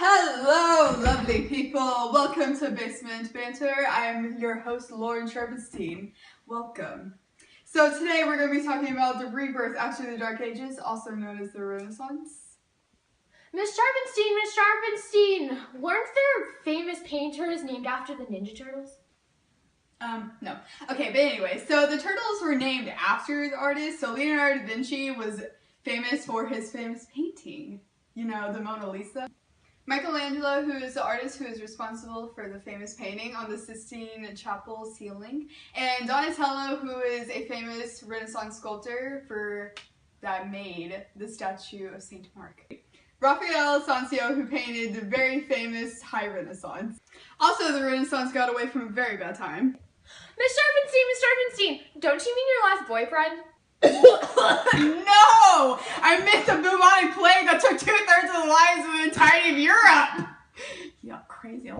Hello, lovely people. Welcome to Basement Banter. I'm your host, Lauren Sharpenstein. Welcome. So today we're going to be talking about the rebirth after the Dark Ages, also known as the Renaissance. Miss Sharpenstein, weren't there famous painters named after the Ninja Turtles? No. Okay, but anyway, so the turtles were named after the artist. So Leonardo da Vinci was famous for his famous painting, you know, the Mona Lisa. Michelangelo, who is the artist who is responsible for the famous painting on the Sistine Chapel ceiling, and Donatello, who is a famous Renaissance sculptor that made the statue of Saint Mark. Raphael Sanzio, who painted the very famous High Renaissance. Also, the Renaissance got away from a very bad time. Miss Sharpenstein, don't you mean your last boyfriend? No! I meant the bubonic plague that took 2/3 of the lives of the entirety of Europe! Yeah, crazy.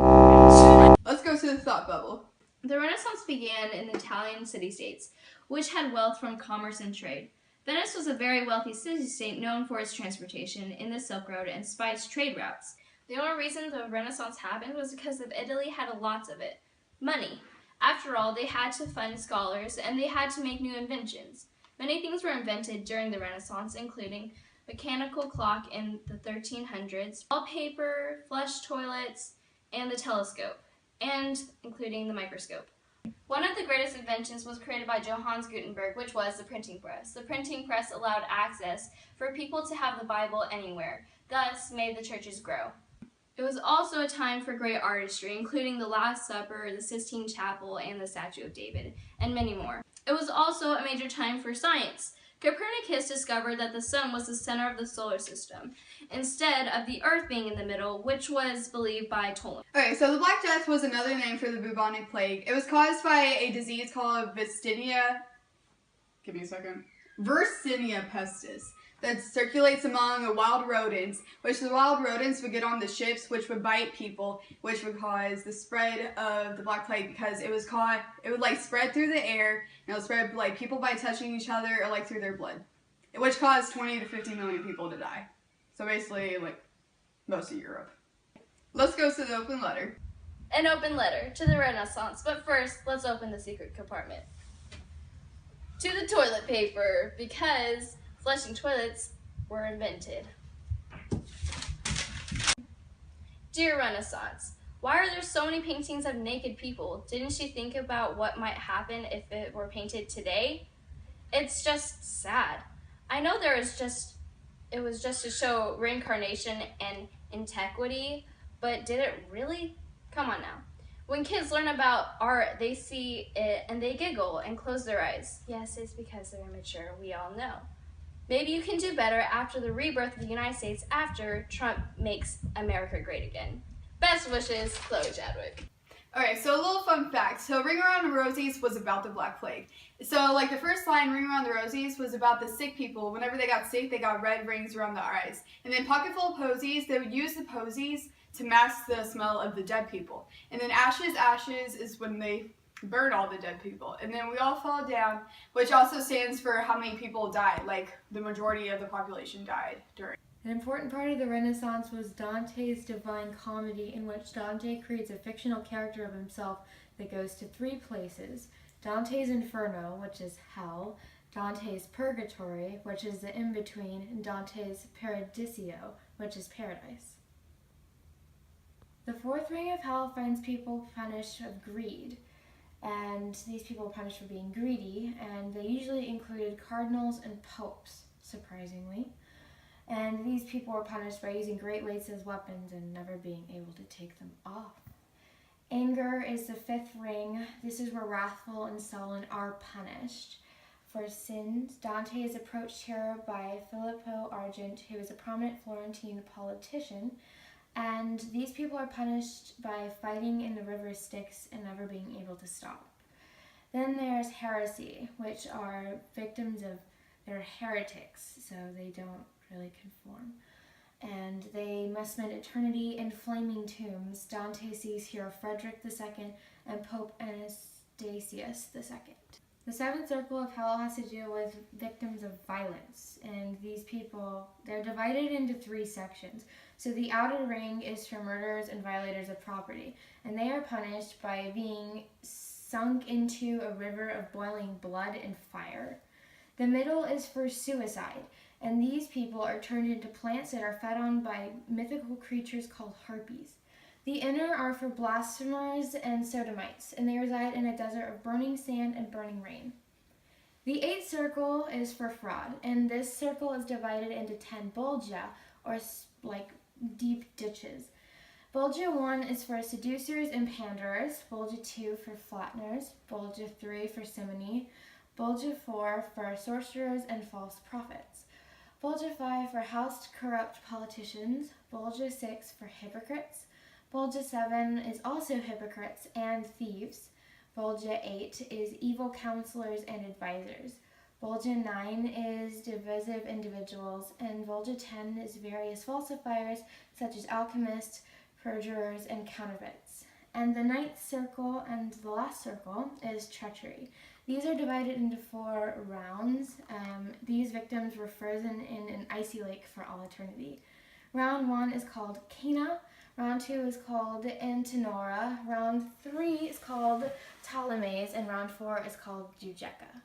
Let's go to the thought bubble. The Renaissance began in the Italian city-states, which had wealth from commerce and trade. Venice was a very wealthy city-state known for its transportation in the Silk Road and spice trade routes. The only reason the Renaissance happened was because of Italy had lots of it. Money. After all, they had to fund scholars and they had to make new inventions. Many things were invented during the Renaissance, including mechanical clock in the 1300s, wallpaper, flush toilets, and the telescope, and including the microscope. One of the greatest inventions was created by Johannes Gutenberg, which was the printing press. The printing press allowed access for people to have the Bible anywhere, thus made the churches grow. It was also a time for great artistry, including the Last Supper, the Sistine Chapel, and the Statue of David, and many more. It was also a major time for science. Copernicus discovered that the sun was the center of the solar system, instead of the earth being in the middle, which was believed by Ptolemy. Okay, so the Black Death was another name for the bubonic plague. It was caused by a disease called Yersinia pestis that circulates among wild rodents, which the wild rodents would get on the ships, which would bite people, which would cause the spread of the Black Plague because it would spread through the air, and it would spread like people by touching each other or like through their blood, which caused 20 to 50 million people to die. So basically, like most of Europe. Let's go to the open letter. An open letter to the Renaissance, but first, let's open the secret compartment. To the toilet paper, because flushing toilets were invented. Dear Renaissance, why are there so many paintings of naked people? Didn't you think about what might happen if it were painted today? It's just sad. I know it was just to show reincarnation and antiquity, but did it really? Come on now. When kids learn about art, they see it and they giggle and close their eyes. Yes, it's because they're immature, we all know. Maybe you can do better after the rebirth of the United States after Trump makes America great again. Best wishes, Chloe Chadwick. Okay, so a little fun fact. So Ring Around the Rosies was about the Black Plague. So like the first line, Ring Around the Rosies, was about the sick people. Whenever they got sick, they got red rings around their eyes. And then Pocketful of Posies, they would use the posies to mask the smell of the dead people. And then Ashes is when they burn all the dead people. And then We All Fall Down, which also stands for how many people died. Like the majority of the population died during. An important part of the Renaissance was Dante's Divine Comedy, in which Dante creates a fictional character of himself that goes to three places: Dante's Inferno, which is hell, Dante's Purgatory, which is the in-between, and Dante's Paradiso, which is paradise. The fourth ring of hell finds people punished of greed, and these people were punished for being greedy, and they usually included cardinals and popes, surprisingly. And these people were punished by using great weights as weapons and never being able to take them off. Anger is the fifth ring. This is where wrathful and sullen are punished for sins. Dante is approached here by Filippo Argent, who is a prominent Florentine politician, and these people are punished by fighting in the river Styx and never being able to stop. Then there's heresy, which are victims of, they're heretics, so they don't really conform. And they must spend eternity in flaming tombs. Dante sees here Frederick II and Pope Anastasius II. The seventh circle of hell has to do with victims of violence, and these people, they're divided into 3 sections. So the outer ring is for murderers and violators of property, and they are punished by being sunk into a river of boiling blood and fire. The middle is for suicide, and these people are turned into plants that are fed on by mythical creatures called harpies. The inner are for blasphemers and sodomites, and they reside in a desert of burning sand and burning rain. The 8th circle is for fraud, and this circle is divided into 10 bolgia, or like deep ditches. Bolgia 1 is for seducers and panderers, Bolgia 2 for flatteners, Bolgia 3 for simony, Bolgia 4 for sorcerers and false prophets, Bolgia 5 for housed corrupt politicians, Bolgia 6 for hypocrites, Bolgia 7 is also hypocrites and thieves. Bolgia 8 is evil counselors and advisors. Bolgia 9 is divisive individuals, and Bolgia 10 is various falsifiers such as alchemists, perjurers, and counterfeits. And the 9th circle and the last circle is treachery. These are divided into 4 rounds. These victims were frozen in an icy lake for all eternity. Round 1 is called Cana. Round 2 is called Antenora. Round 3 is called Ptolemies, and round 4 is called Giudecca.